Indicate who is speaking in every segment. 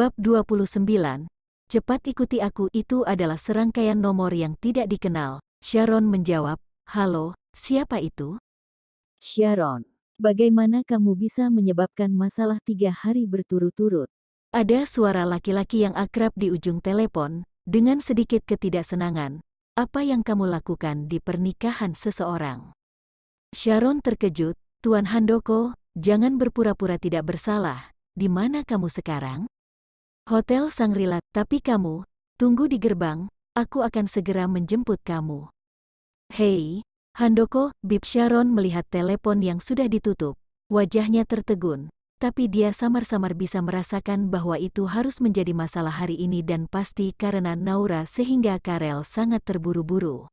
Speaker 1: Bab 29. Cepat ikuti aku. Itu adalah serangkaian nomor yang tidak dikenal. Sharon menjawab, "Halo, siapa itu?"
Speaker 2: Sharon, bagaimana kamu bisa menyebabkan masalah 3 hari berturut-turut?
Speaker 1: Ada suara laki-laki yang akrab di ujung telepon, dengan sedikit ketidaksenangan. "Apa yang kamu lakukan di pernikahan seseorang?" Sharon terkejut. "Tuan Handoko, jangan berpura-pura tidak bersalah. Di mana kamu sekarang?" "Hotel Shangri-La, tapi kamu, tunggu di gerbang, aku akan segera menjemput kamu." "Hei, Handoko," bip Sharon melihat telepon yang sudah ditutup. Wajahnya tertegun, tapi dia samar-samar bisa merasakan bahwa itu harus menjadi masalah hari ini dan pasti karena Naura sehingga Karel sangat terburu-buru.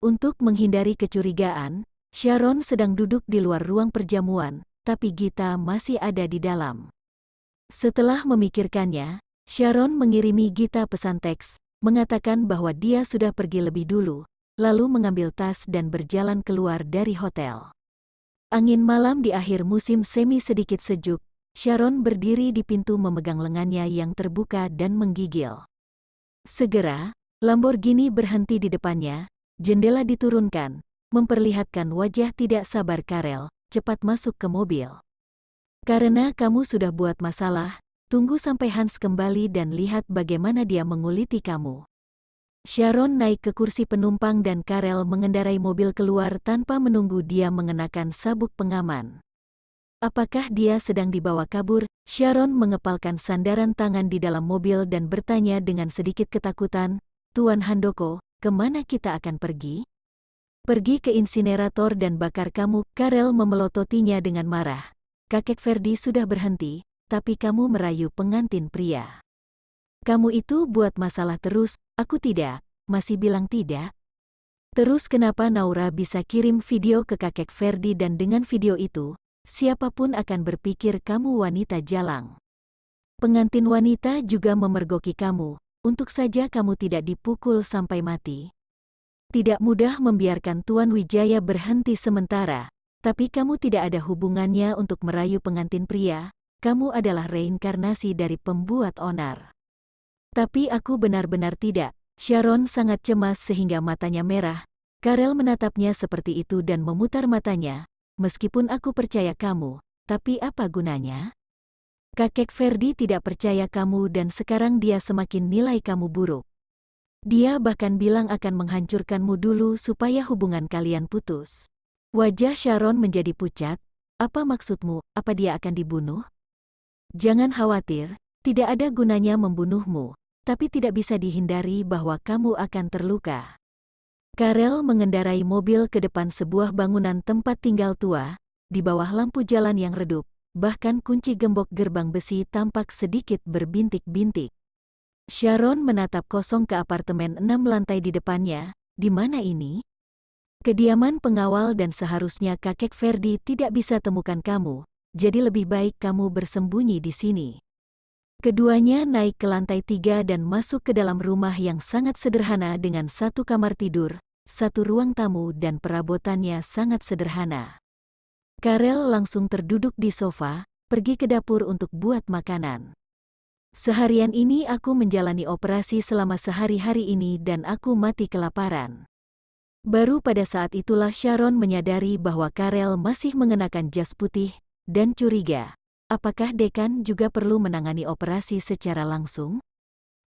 Speaker 1: Untuk menghindari kecurigaan, Sharon sedang duduk di luar ruang perjamuan, tapi Gita masih ada di dalam. Setelah memikirkannya, Sharon mengirimi Gita pesan teks, mengatakan bahwa dia sudah pergi lebih dulu, lalu mengambil tas dan berjalan keluar dari hotel. Angin malam di akhir musim semi sedikit sejuk. Sharon berdiri di pintu memegang lengannya yang terbuka dan menggigil. Segera, Lamborghini berhenti di depannya, jendela diturunkan, memperlihatkan wajah tidak sabar Karel. "Cepat masuk ke mobil. Karena kamu sudah buat masalah, tunggu sampai Hans kembali dan lihat bagaimana dia menguliti kamu." Sharon naik ke kursi penumpang dan Karel mengendarai mobil keluar tanpa menunggu dia mengenakan sabuk pengaman. Apakah dia sedang dibawa kabur? Sharon mengepalkan sandaran tangan di dalam mobil dan bertanya dengan sedikit ketakutan, "Tuan Handoko, kemana kita akan pergi?" "Pergi ke insinerator dan bakar kamu." Karel memelototinya dengan marah. "Kakek Ferdi sudah berhenti, tapi kamu merayu pengantin pria. Kamu itu buat masalah terus." "Aku tidak, masih bilang tidak." "Terus kenapa Naura bisa kirim video ke kakek Ferdi dan dengan video itu, siapapun akan berpikir kamu wanita jalang. Pengantin wanita juga memergoki kamu, untuk saja kamu tidak dipukul sampai mati." "Tidak mudah membiarkan Tuan Wijaya berhenti sementara, tapi kamu tidak ada hubungannya untuk merayu pengantin pria. Kamu adalah reinkarnasi dari pembuat onar." "Tapi aku benar-benar tidak." Sharon sangat cemas sehingga matanya merah. Karel menatapnya seperti itu dan memutar matanya. "Meskipun aku percaya kamu, tapi apa gunanya? Kakek Ferdi tidak percaya kamu dan sekarang dia semakin nilai kamu buruk. Dia bahkan bilang akan menghancurkanmu dulu supaya hubungan kalian putus." Wajah Sharon menjadi pucat. "Apa maksudmu? Apa dia akan dibunuh?" "Jangan khawatir, tidak ada gunanya membunuhmu, tapi tidak bisa dihindari bahwa kamu akan terluka." Karel mengendarai mobil ke depan sebuah bangunan tempat tinggal tua, di bawah lampu jalan yang redup, bahkan kunci gembok gerbang besi tampak sedikit berbintik-bintik. Sharon menatap kosong ke apartemen 6 lantai di depannya. "Di mana ini?" "Kediaman pengawal dan seharusnya kakek Ferdi tidak bisa temukan kamu, jadi lebih baik kamu bersembunyi di sini." Keduanya naik ke lantai 3 dan masuk ke dalam rumah yang sangat sederhana dengan satu kamar tidur, satu ruang tamu dan perabotannya sangat sederhana. Karel langsung terduduk di sofa, pergi ke dapur untuk buat makanan. "Seharian ini aku menjalani operasi selama sehari-hari ini dan aku mati kelaparan." Baru pada saat itulah Sharon menyadari bahwa Karel masih mengenakan jas putih, dan curiga. Apakah dekan juga perlu menangani operasi secara langsung?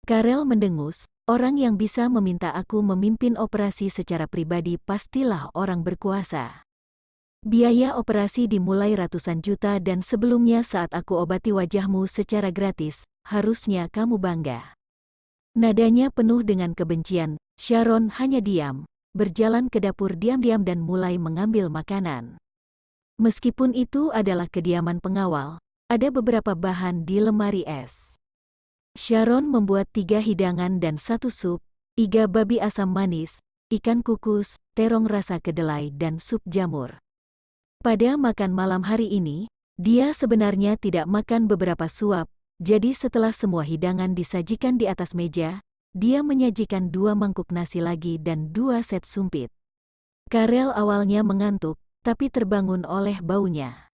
Speaker 1: Karel mendengus, "Orang yang bisa meminta aku memimpin operasi secara pribadi pastilah orang berkuasa. Biaya operasi dimulai ratusan juta dan sebelumnya saat aku obati wajahmu secara gratis, harusnya kamu bangga." Nadanya penuh dengan kebencian. Sharon hanya diam, berjalan ke dapur diam-diam dan mulai mengambil makanan. Meskipun itu adalah kediaman pengawal, ada beberapa bahan di lemari es. Sharon membuat 3 hidangan dan 1 sup, iga babi asam manis, ikan kukus, terong rasa kedelai dan sup jamur. Pada makan malam hari ini, dia sebenarnya tidak makan beberapa suap, jadi setelah semua hidangan disajikan di atas meja, dia menyajikan 2 mangkuk nasi lagi dan 2 set sumpit. Karel awalnya mengantuk, tapi terbangun oleh baunya.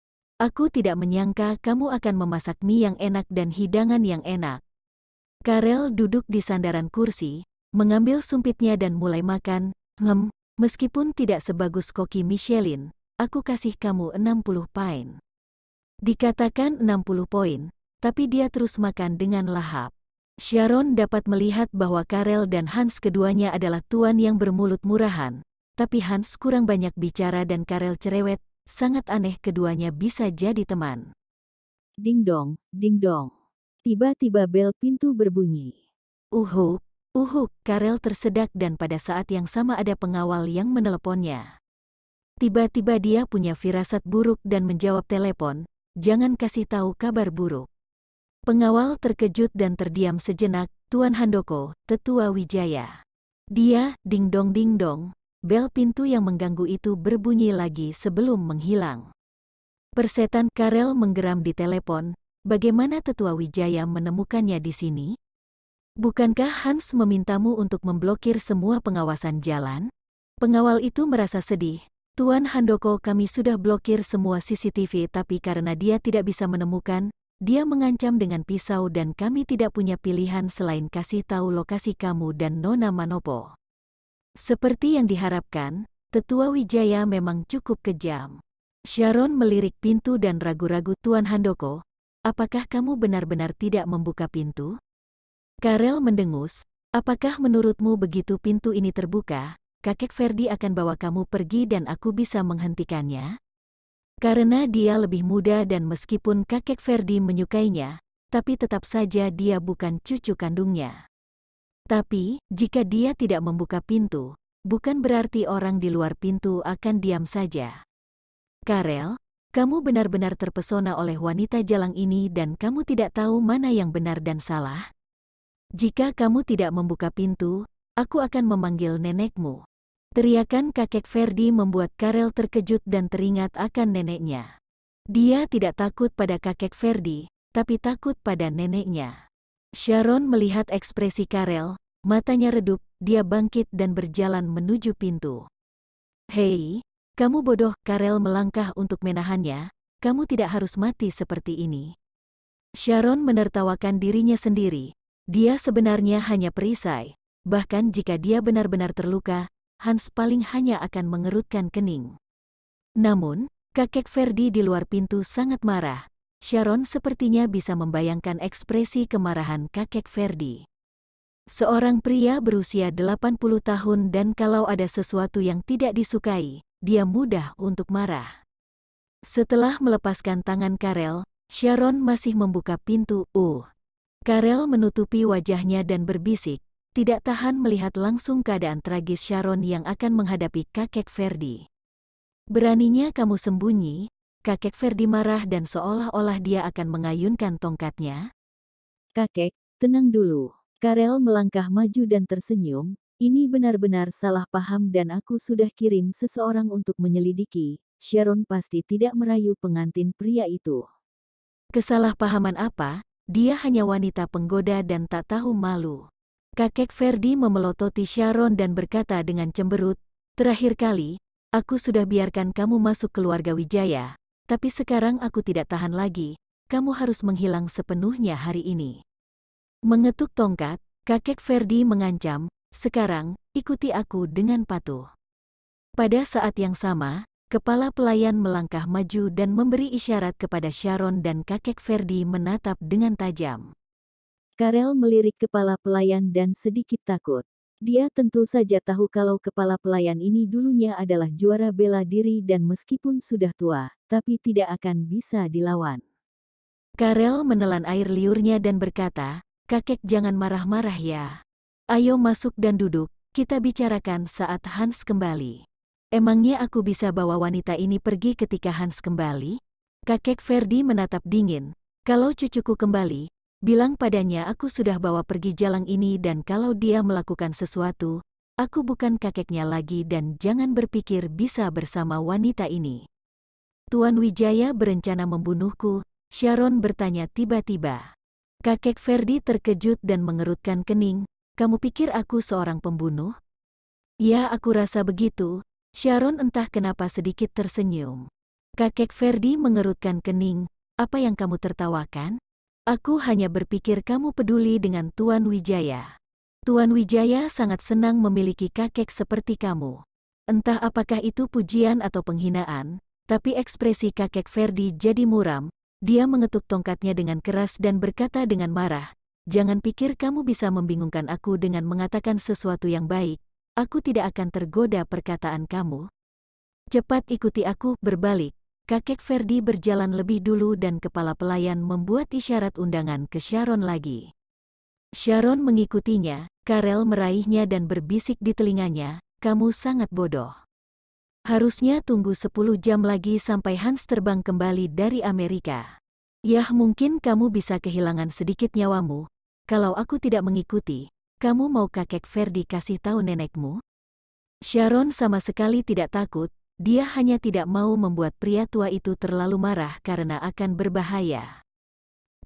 Speaker 1: Aku tidak menyangka kamu akan memasak mie yang enak dan hidangan yang enak. Karel duduk di sandaran kursi, mengambil sumpitnya dan mulai makan. Meskipun tidak sebagus koki Michelin, aku kasih kamu 60 poin. Dikatakan 60 poin, tapi dia terus makan dengan lahap. Sharon dapat melihat bahwa Karel dan Hans keduanya adalah tuan yang bermulut murahan, tapi Hans kurang banyak bicara dan Karel cerewet, sangat aneh keduanya bisa jadi teman.
Speaker 2: Ding dong, ding dong. Tiba-tiba bel pintu berbunyi.
Speaker 1: Uhuk, Karel tersedak dan pada saat yang sama ada pengawal yang meneleponnya. Tiba-tiba dia punya firasat buruk dan menjawab telepon, jangan kasih tahu kabar buruk. Pengawal terkejut dan terdiam sejenak. Tuan Handoko, tetua Wijaya. Dia, ding dong, bel pintu yang mengganggu itu berbunyi lagi sebelum menghilang. Persetan Karel menggeram di telepon, bagaimana tetua Wijaya menemukannya di sini? Bukankah Hans memintamu untuk memblokir semua pengawasan jalan? Pengawal itu merasa sedih. Tuan Handoko, kami sudah blokir semua CCTV tapi karena dia tidak bisa menemukan, dia mengancam dengan pisau dan kami tidak punya pilihan selain kasih tahu lokasi kamu dan Nona Manopo. Seperti yang diharapkan, tetua Wijaya memang cukup kejam. Sharon melirik pintu dan ragu-ragu. Tuan Handoko, apakah kamu benar-benar tidak membuka pintu? Karel mendengus, apakah menurutmu begitu pintu ini terbuka, kakek Ferdi akan bawa kamu pergi dan aku bisa menghentikannya? Karena dia lebih muda dan meskipun kakek Ferdi menyukainya, tapi tetap saja dia bukan cucu kandungnya. Tapi, jika dia tidak membuka pintu, bukan berarti orang di luar pintu akan diam saja. Karel, kamu benar-benar terpesona oleh wanita jalang ini dan kamu tidak tahu mana yang benar dan salah? Jika kamu tidak membuka pintu, aku akan memanggil nenekmu. Teriakan kakek Ferdi membuat Karel terkejut dan teringat akan neneknya. Dia tidak takut pada kakek Ferdi, tapi takut pada neneknya. Sharon melihat ekspresi Karel, matanya redup, dia bangkit dan berjalan menuju pintu. Hei, kamu bodoh, Karel melangkah untuk menahannya, kamu tidak harus mati seperti ini. Sharon menertawakan dirinya sendiri, dia sebenarnya hanya perisai, bahkan jika dia benar-benar terluka, Hans paling hanya akan mengerutkan kening. Namun, kakek Ferdi di luar pintu sangat marah. Sharon sepertinya bisa membayangkan ekspresi kemarahan kakek Ferdi. Seorang pria berusia 80 tahun dan kalau ada sesuatu yang tidak disukai, dia mudah untuk marah. Setelah melepaskan tangan Karel, Sharon masih membuka pintu. Karel menutupi wajahnya dan berbisik, tidak tahan melihat langsung keadaan tragis Sharon yang akan menghadapi kakek Ferdi. Beraninya kamu sembunyi, kakek Ferdi marah dan seolah-olah dia akan mengayunkan tongkatnya.
Speaker 2: Kakek, tenang dulu. Karel melangkah maju dan tersenyum, ini benar-benar salah paham dan aku sudah kirim seseorang untuk menyelidiki. Sharon pasti tidak merayu pengantin pria itu.
Speaker 1: Kesalahpahaman apa? Dia hanya wanita penggoda dan tak tahu malu. Kakek Ferdi memelototi Sharon dan berkata dengan cemberut, terakhir kali, aku sudah biarkan kamu masuk keluarga Wijaya, tapi sekarang aku tidak tahan lagi, kamu harus menghilang sepenuhnya hari ini. Mengetuk tongkat, kakek Ferdi mengancam, sekarang, ikuti aku dengan patuh. Pada saat yang sama, kepala pelayan melangkah maju dan memberi isyarat kepada Sharon dan kakek Ferdi menatap dengan tajam.
Speaker 2: Karel melirik kepala pelayan dan sedikit takut. Dia tentu saja tahu kalau kepala pelayan ini dulunya adalah juara bela diri dan meskipun sudah tua, tapi tidak akan bisa dilawan.
Speaker 1: Karel menelan air liurnya dan berkata, kakek jangan marah-marah ya. Ayo masuk dan duduk, kita bicarakan saat Hans kembali. Emangnya aku bisa bawa wanita ini pergi ketika Hans kembali? Kakek Ferdi menatap dingin, kalau cucuku kembali, bilang padanya aku sudah bawa pergi jalang ini dan kalau dia melakukan sesuatu, aku bukan kakeknya lagi dan jangan berpikir bisa bersama wanita ini. Tuan Wijaya berencana membunuhku, Sharon bertanya tiba-tiba. Kakek Ferdi terkejut dan mengerutkan kening, kamu pikir aku seorang pembunuh? Ya aku rasa begitu, Sharon entah kenapa sedikit tersenyum. Kakek Ferdi mengerutkan kening. Apa yang kamu tertawakan? Aku hanya berpikir kamu peduli dengan Tuan Wijaya. Tuan Wijaya sangat senang memiliki kakek seperti kamu. Entah apakah itu pujian atau penghinaan, tapi ekspresi kakek Ferdi jadi muram. Dia mengetuk tongkatnya dengan keras dan berkata dengan marah, "Jangan pikir kamu bisa membingungkan aku dengan mengatakan sesuatu yang baik. Aku tidak akan tergoda perkataan kamu. Cepat ikuti aku." Berbalik, kakek Ferdi berjalan lebih dulu dan kepala pelayan membuat isyarat undangan ke Sharon lagi. Sharon mengikutinya. Karel meraihnya dan berbisik di telinganya, "Kamu sangat bodoh. Harusnya tunggu 10 jam lagi sampai Hans terbang kembali dari Amerika. Yah, mungkin kamu bisa kehilangan sedikit nyawamu. Kalau aku tidak mengikuti, kamu mau kakek Ferdi kasih tahu nenekmu?" Sharon sama sekali tidak takut. Dia hanya tidak mau membuat pria tua itu terlalu marah karena akan berbahaya.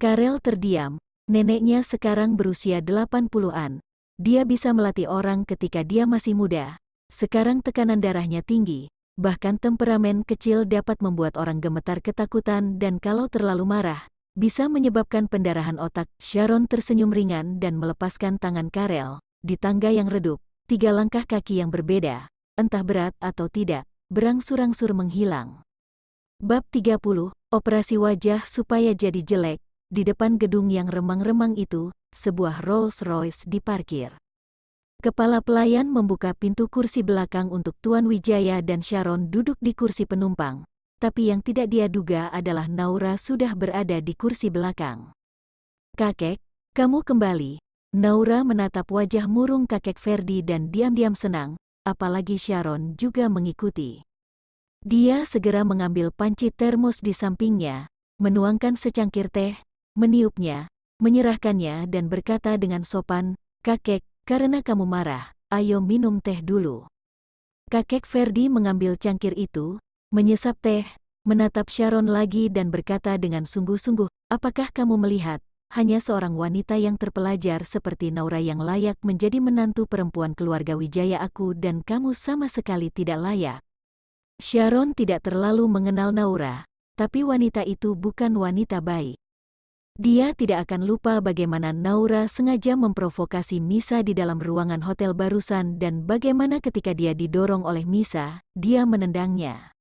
Speaker 1: Karel terdiam. Neneknya sekarang berusia 80-an. Dia bisa melatih orang ketika dia masih muda. Sekarang tekanan darahnya tinggi. Bahkan temperamen kecil dapat membuat orang gemetar ketakutan dan kalau terlalu marah, bisa menyebabkan pendarahan otak. Sharon tersenyum ringan dan melepaskan tangan Karel. Di tangga yang redup, 3 langkah kaki yang berbeda, entah berat atau tidak, berangsur-angsur menghilang. Bab 30, Operasi Wajah Supaya Jadi Jelek. Di depan gedung yang remang-remang itu, sebuah Rolls-Royce diparkir. Kepala pelayan membuka pintu kursi belakang untuk Tuan Wijaya dan Sharon duduk di kursi penumpang. Tapi yang tidak dia duga adalah Naura sudah berada di kursi belakang. "Kakek, kamu kembali." Naura menatap wajah murung kakek Ferdi dan diam-diam senang. Apalagi Sharon juga mengikuti. Dia segera mengambil panci termos di sampingnya, menuangkan secangkir teh, meniupnya, menyerahkannya dan berkata dengan sopan, "Kakek, karena kamu marah, ayo minum teh dulu." Kakek Ferdi mengambil cangkir itu, menyesap teh, menatap Sharon lagi dan berkata dengan sungguh-sungguh, "Apakah kamu melihat, hanya seorang wanita yang terpelajar seperti Naura yang layak menjadi menantu perempuan keluarga Wijaya aku dan kamu sama sekali tidak layak." Sharon tidak terlalu mengenal Naura, tapi wanita itu bukan wanita baik. Dia tidak akan lupa bagaimana Naura sengaja memprovokasi Misa di dalam ruangan hotel barusan dan bagaimana ketika dia didorong oleh Misa, dia menendangnya.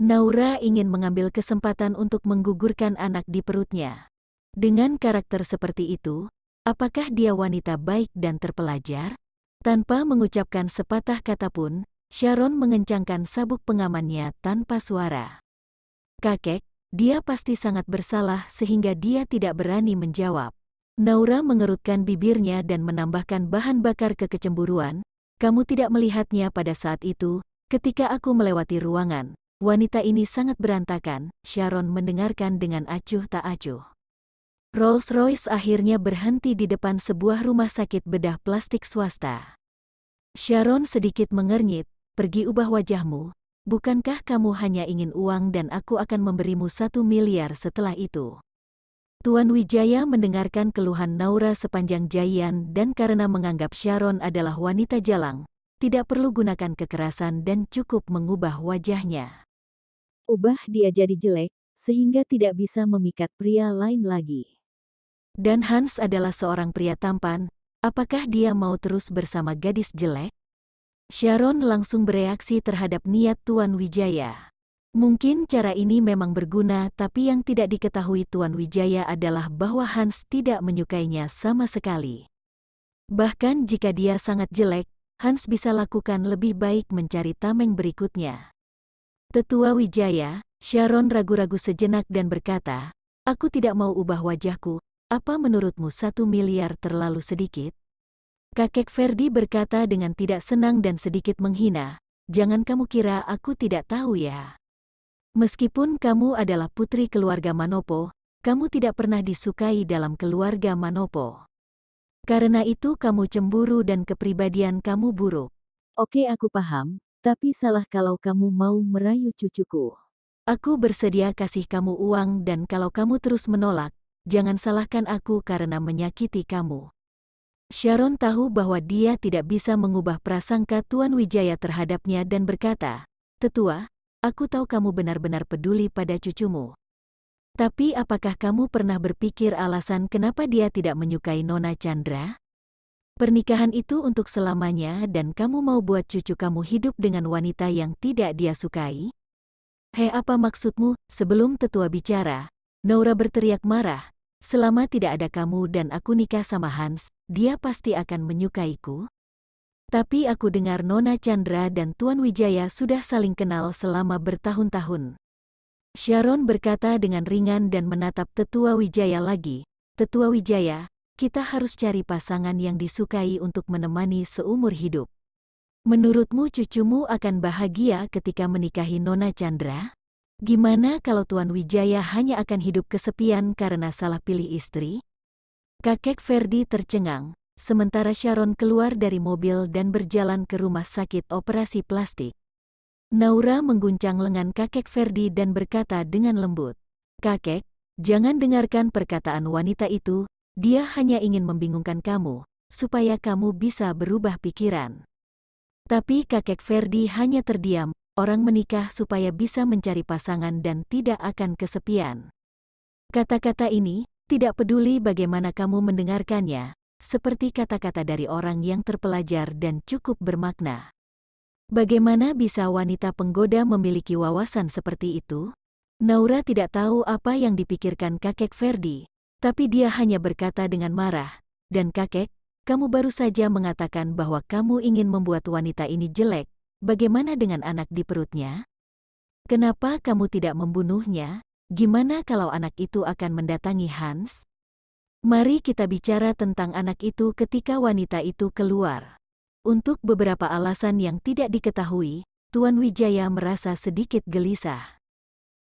Speaker 1: Naura ingin mengambil kesempatan untuk menggugurkan anak di perutnya. Dengan karakter seperti itu, apakah dia wanita baik dan terpelajar? Tanpa mengucapkan sepatah kata pun, Sharon mengencangkan sabuk pengamannya tanpa suara. "Kakek, dia pasti sangat bersalah sehingga dia tidak berani menjawab." Naura mengerutkan bibirnya dan menambahkan bahan bakar kekecemburuan, "Kamu tidak melihatnya pada saat itu, ketika aku melewati ruangan. Wanita ini sangat berantakan." Sharon mendengarkan dengan acuh tak acuh. Rolls-Royce akhirnya berhenti di depan sebuah rumah sakit bedah plastik swasta. Sharon sedikit mengernyit, "Pergi ubah wajahmu. Bukankah kamu hanya ingin uang dan aku akan memberimu 1 miliar setelah itu?" Tuan Wijaya mendengarkan keluhan Naura sepanjang jayan dan karena menganggap Sharon adalah wanita jalang, tidak perlu gunakan kekerasan dan cukup mengubah wajahnya.
Speaker 2: Ubah dia jadi jelek, sehingga tidak bisa memikat pria lain lagi.
Speaker 1: Dan Hans adalah seorang pria tampan, apakah dia mau terus bersama gadis jelek? Sharon langsung bereaksi terhadap niat Tuan Wijaya. Mungkin cara ini memang berguna tapi yang tidak diketahui Tuan Wijaya adalah bahwa Hans tidak menyukainya sama sekali. Bahkan jika dia sangat jelek, Hans bisa lakukan lebih baik mencari tameng berikutnya. "Tetua Wijaya," Sharon ragu-ragu sejenak dan berkata, "Aku tidak mau ubah wajahku. Apa menurutmu 1 miliar terlalu sedikit?" Kakek Ferdi berkata dengan tidak senang dan sedikit menghina, "Jangan kamu kira aku tidak tahu ya. Meskipun kamu adalah putri keluarga Manopo, kamu tidak pernah disukai dalam keluarga Manopo. Karena itu kamu cemburu dan kepribadian kamu buruk."
Speaker 2: Oke, aku paham, tapi salah kalau kamu mau merayu cucuku.
Speaker 1: "Aku bersedia kasih kamu uang dan kalau kamu terus menolak, jangan salahkan aku karena menyakiti kamu." Sharon tahu bahwa dia tidak bisa mengubah prasangka Tuan Wijaya terhadapnya dan berkata, "Tetua, aku tahu kamu benar-benar peduli pada cucumu. Tapi apakah kamu pernah berpikir alasan kenapa dia tidak menyukai Nona Chandra? Pernikahan itu untuk selamanya dan kamu mau buat cucu kamu hidup dengan wanita yang tidak dia sukai? Hei, apa maksudmu? Sebelum tetua bicara, Naura berteriak marah. Selama tidak ada kamu dan aku nikah sama Hans, dia pasti akan menyukaiku. Tapi aku dengar Nona Chandra dan Tuan Wijaya sudah saling kenal selama bertahun-tahun. Sharon berkata dengan ringan dan menatap Tetua Wijaya lagi. Tetua Wijaya, kita harus cari pasangan yang disukai untuk menemani seumur hidup. Menurutmu cucumu akan bahagia ketika menikahi Nona Chandra? Gimana kalau Tuan Wijaya hanya akan hidup kesepian karena salah pilih istri? Kakek Ferdi tercengang, sementara Sharon keluar dari mobil dan berjalan ke rumah sakit operasi plastik. Naura mengguncang lengan kakek Ferdi dan berkata dengan lembut, "Kakek, jangan dengarkan perkataan wanita itu. Dia hanya ingin membingungkan kamu, supaya kamu bisa berubah pikiran." Tapi kakek Ferdi hanya terdiam, orang menikah supaya bisa mencari pasangan dan tidak akan kesepian. Kata-kata ini, tidak peduli bagaimana kamu mendengarkannya, seperti kata-kata dari orang yang terpelajar dan cukup bermakna. Bagaimana bisa wanita penggoda memiliki wawasan seperti itu? Naura tidak tahu apa yang dipikirkan kakek Ferdi. Tapi dia hanya berkata dengan marah, "Dan kakek, kamu baru saja mengatakan bahwa kamu ingin membuat wanita ini jelek. Bagaimana dengan anak di perutnya? Kenapa kamu tidak membunuhnya? Gimana kalau anak itu akan mendatangi Hans? Mari kita bicara tentang anak itu ketika wanita itu keluar." Untuk beberapa alasan yang tidak diketahui, Tuan Wijaya merasa sedikit gelisah.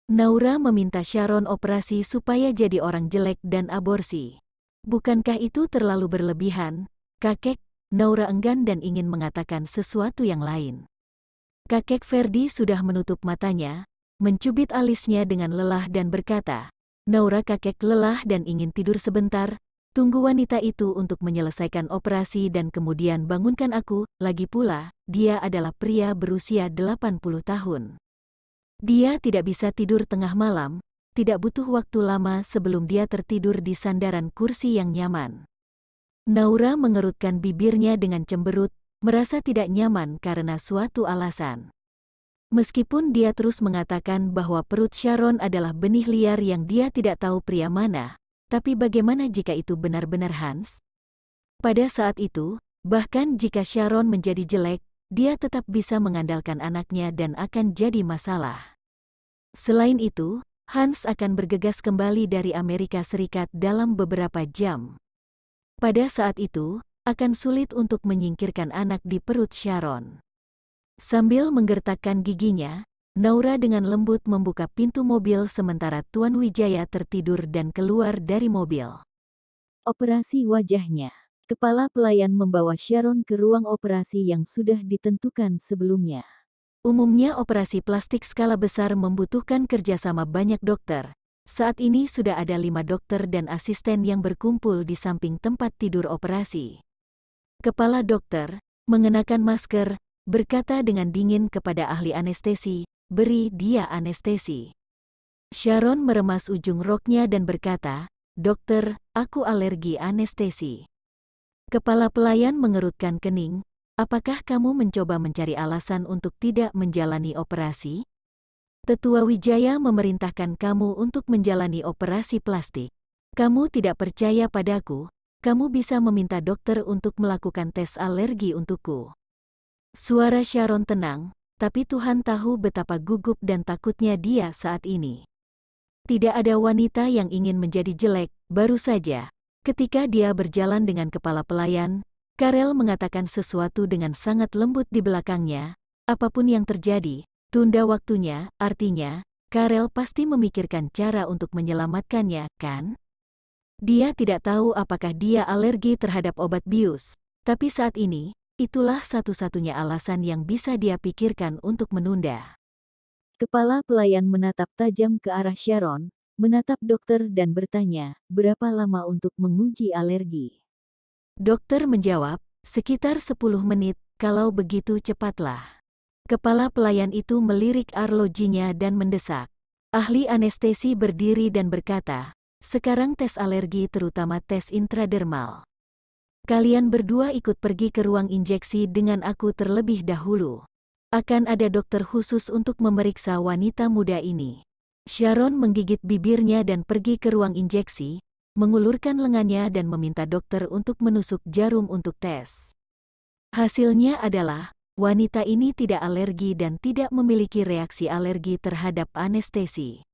Speaker 1: Naura meminta Sharon operasi supaya jadi orang jelek dan aborsi. Bukankah itu terlalu berlebihan, kakek? Naura enggan dan ingin mengatakan sesuatu yang lain. Kakek Ferdi sudah menutup matanya, mencubit alisnya dengan lelah dan berkata, "Naura, kakek lelah dan ingin tidur sebentar. Tunggu wanita itu untuk menyelesaikan operasi dan kemudian bangunkan aku." Lagi pula, dia adalah pria berusia 80 tahun. Dia tidak bisa tidur tengah malam, tidak butuh waktu lama sebelum dia tertidur di sandaran kursi yang nyaman. Naura mengerutkan bibirnya dengan cemberut, merasa tidak nyaman karena suatu alasan. Meskipun dia terus mengatakan bahwa perut Sharon adalah benih liar yang dia tidak tahu pria mana, tapi bagaimana jika itu benar-benar Hans? Pada saat itu, bahkan jika Sharon menjadi jelek, dia tetap bisa mengandalkan anaknya dan akan jadi masalah. Selain itu, Hans akan bergegas kembali dari Amerika Serikat dalam beberapa jam. Pada saat itu, akan sulit untuk menyingkirkan anak di perut Sharon. Sambil menggertakkan giginya, Naura dengan lembut membuka pintu mobil sementara Tuan Wijaya tertidur dan keluar dari mobil.
Speaker 2: Operasi wajahnya. Kepala pelayan membawa Sharon ke ruang operasi yang sudah ditentukan sebelumnya.
Speaker 1: Umumnya operasi plastik skala besar membutuhkan kerjasama banyak dokter. Saat ini sudah ada 5 dokter dan asisten yang berkumpul di samping tempat tidur operasi. Kepala dokter, mengenakan masker, berkata dengan dingin kepada ahli anestesi, "Beri dia anestesi." Sharon meremas ujung roknya dan berkata, "Dokter, aku alergi anestesi." Kepala pelayan mengerutkan kening. "Apakah kamu mencoba mencari alasan untuk tidak menjalani operasi? Tetua Wijaya memerintahkan kamu untuk menjalani operasi plastik. Kamu tidak percaya padaku, kamu bisa meminta dokter untuk melakukan tes alergi untukku." Suara Sharon tenang, tapi Tuhan tahu betapa gugup dan takutnya dia saat ini. Tidak ada wanita yang ingin menjadi jelek, baru saja. Ketika dia berjalan dengan kepala pelayan, Karel mengatakan sesuatu dengan sangat lembut di belakangnya. "Apapun yang terjadi, tunda waktunya." Artinya, Karel pasti memikirkan cara untuk menyelamatkannya, kan? Dia tidak tahu apakah dia alergi terhadap obat bius, tapi saat ini, itulah satu-satunya alasan yang bisa dia pikirkan untuk menunda.
Speaker 2: Kepala pelayan menatap tajam ke arah Sharon, menatap dokter dan bertanya, "Berapa lama untuk menguji alergi?"
Speaker 1: Dokter menjawab, "Sekitar 10 menit, kalau begitu cepatlah." Kepala pelayan itu melirik arlojinya dan mendesak. Ahli anestesi berdiri dan berkata, "Sekarang tes alergi terutama tes intradermal. Kalian berdua ikut pergi ke ruang injeksi dengan aku terlebih dahulu. Akan ada dokter khusus untuk memeriksa wanita muda ini." Sharon menggigit bibirnya dan pergi ke ruang injeksi, mengulurkan lengannya dan meminta dokter untuk menusuk jarum untuk tes. Hasilnya adalah, wanita ini tidak alergi dan tidak memiliki reaksi alergi terhadap anestesi.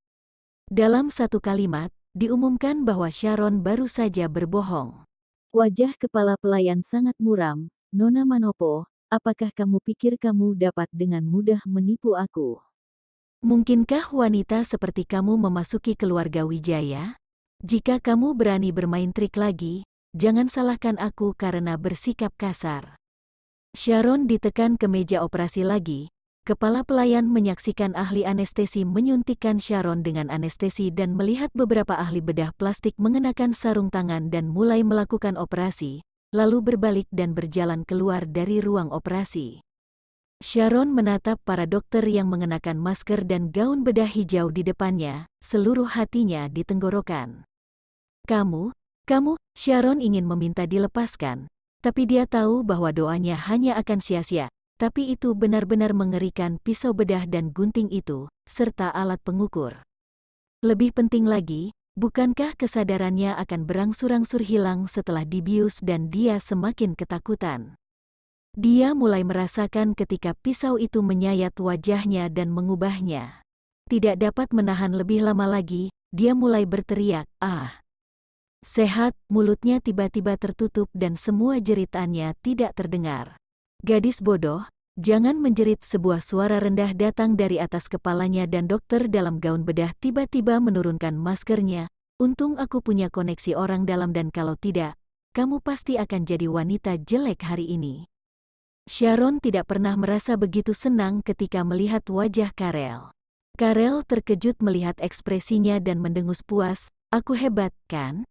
Speaker 1: Dalam satu kalimat, diumumkan bahwa Sharon baru saja berbohong.
Speaker 2: Wajah kepala pelayan sangat muram. "Nona Manopo, apakah kamu pikir kamu dapat dengan mudah menipu aku?
Speaker 1: Mungkinkah wanita seperti kamu memasuki keluarga Wijaya? Jika kamu berani bermain trik lagi, jangan salahkan aku karena bersikap kasar." Sharon ditekan ke meja operasi lagi. Kepala pelayan menyaksikan ahli anestesi menyuntikkan Sharon dengan anestesi dan melihat beberapa ahli bedah plastik mengenakan sarung tangan dan mulai melakukan operasi, lalu berbalik dan berjalan keluar dari ruang operasi. Sharon menatap para dokter yang mengenakan masker dan gaun bedah hijau di depannya, seluruh hatinya di tenggorokan. Kamu, Sharon ingin meminta dilepaskan, tapi dia tahu bahwa doanya hanya akan sia-sia, tapi itu benar-benar mengerikan pisau bedah dan gunting itu, serta alat pengukur. Lebih penting lagi, bukankah kesadarannya akan berangsur-angsur hilang setelah dibius dan dia semakin ketakutan? Dia mulai merasakan ketika pisau itu menyayat wajahnya dan mengubahnya. Tidak dapat menahan lebih lama lagi, dia mulai berteriak, "Ah!" Sehat, mulutnya tiba-tiba tertutup dan semua jeritannya tidak terdengar. "Gadis bodoh, jangan menjerit!" Sebuah suara rendah datang dari atas kepalanya dan dokter dalam gaun bedah tiba-tiba menurunkan maskernya. "Untung aku punya koneksi orang dalam dan kalau tidak, kamu pasti akan jadi wanita jelek hari ini." Sharon tidak pernah merasa begitu senang ketika melihat wajah Karel. Karel terkejut melihat ekspresinya dan mendengus puas. "Aku hebat, kan?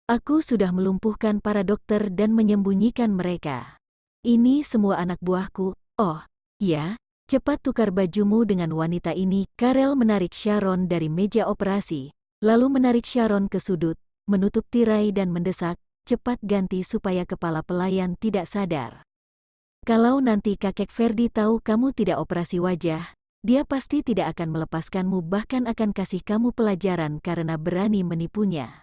Speaker 1: Aku sudah melumpuhkan para dokter dan menyembunyikan mereka. Ini semua anak buahku. Oh, ya, cepat tukar bajumu dengan wanita ini." Karel menarik Sharon dari meja operasi, lalu menarik Sharon ke sudut, menutup tirai dan mendesak, "Cepat ganti supaya kepala pelayan tidak sadar. Kalau nanti kakek Ferdi tahu kamu tidak operasi wajah, dia pasti tidak akan melepaskanmu bahkan akan kasih kamu pelajaran karena berani menipunya."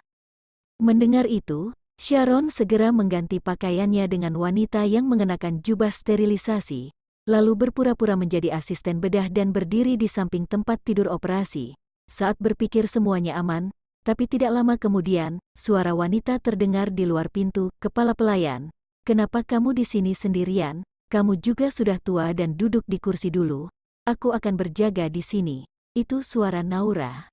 Speaker 1: Mendengar itu, Sharon segera mengganti pakaiannya dengan wanita yang mengenakan jubah sterilisasi, lalu berpura-pura menjadi asisten bedah dan berdiri di samping tempat tidur operasi. Saat berpikir semuanya aman, tapi tidak lama kemudian, suara wanita terdengar di luar pintu. "Kepala pelayan, kenapa kamu di sini sendirian? Kamu juga sudah tua dan duduk di kursi dulu. Aku akan berjaga di sini." Itu suara Naura.